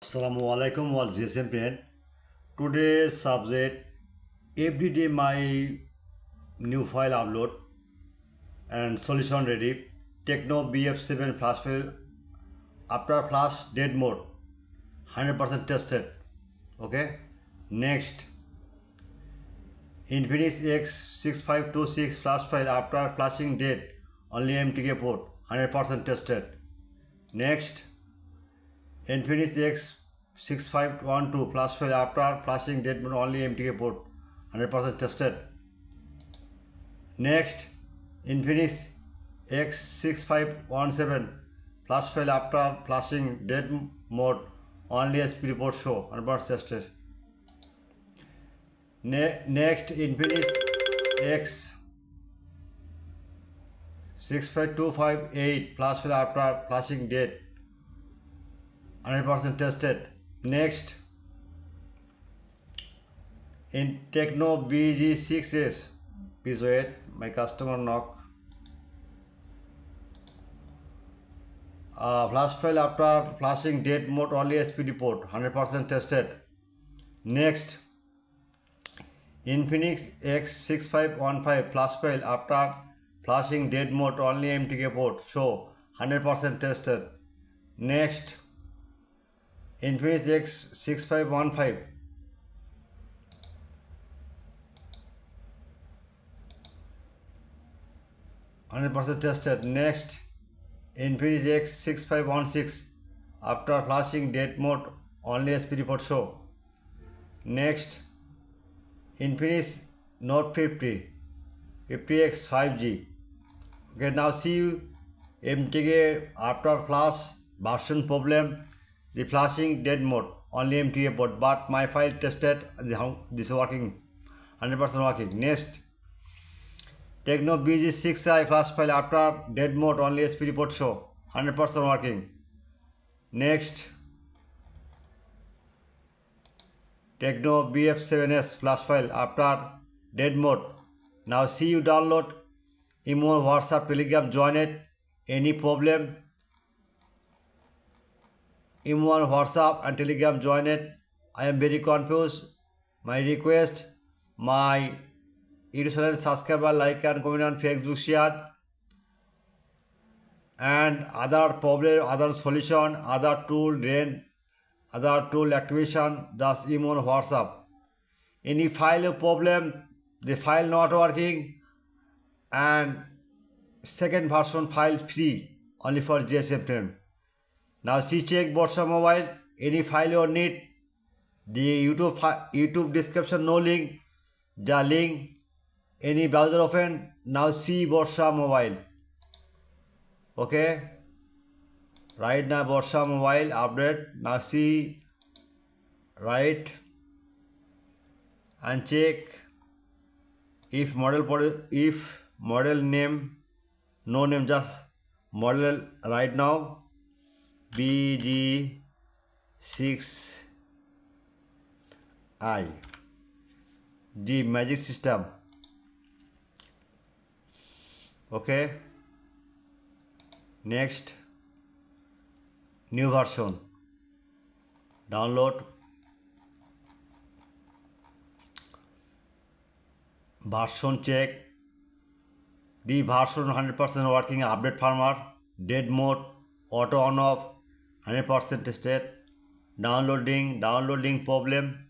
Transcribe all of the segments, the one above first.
Assalamu alaikum all GSM friend. Today's subject every day my new file upload and solution ready. Tecno BF7 flash file after flash dead mode 100% tested. Okay. Next Infinix X6526 flash file after flashing dead only MTK port 100% tested. Next Infinix X6512 flash file after flashing dead mode only MTK port 100% tested. Next Infinix X6517 flash file after flashing dead mode only SPD Prot show 100% tested. Next Infinix X65258 flash file after flashing dead 100% tested. Next in Tecno BG6s, please wait, my customer knock. Flash file after flashing dead mode only SPD port 100% tested. Next Infinix X6515 flash file after flashing dead mode only MTK port show 100% tested. Next Infinix X6515 100% tested. Next Infinix X6516 after flashing dead mode only SPD port show. Next Infinix Note 50X 5G. Okay, now see MTK after flash version problem, the flashing dead mode only MTK port, but my file tested this working 100% working. Next Tecno BG6s flash file after dead mode only SPD port show 100% working. Next Tecno BF7s flash file after dead mode. Now see you download email, WhatsApp, Telegram, join it. Any problem? Email, WhatsApp and Telegram, join it. I am very confused. My request, my YouTube channel subscriber, like and comment on Facebook, share, and other problem, other solution, other tool, other tool activation, just email, WhatsApp. Any file problem, the file not working, and second version file free only for GSM friend. Now see, check Borsha Mobile, any file you need, the YouTube description no link, the link, any browser open, now see Borsha Mobile. Okay, right now Borsha Mobile update, now see, right, and check if model name, no name, just model right now BG6i, the magic system. Okay, next new version, download, version check, the version 100% working, update firmware, dead mode, auto on off 100% tested. Downloading problem,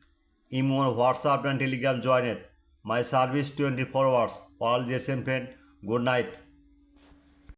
email, WhatsApp and Telegram, join it. My service 24 hours. All GSM friend, good night.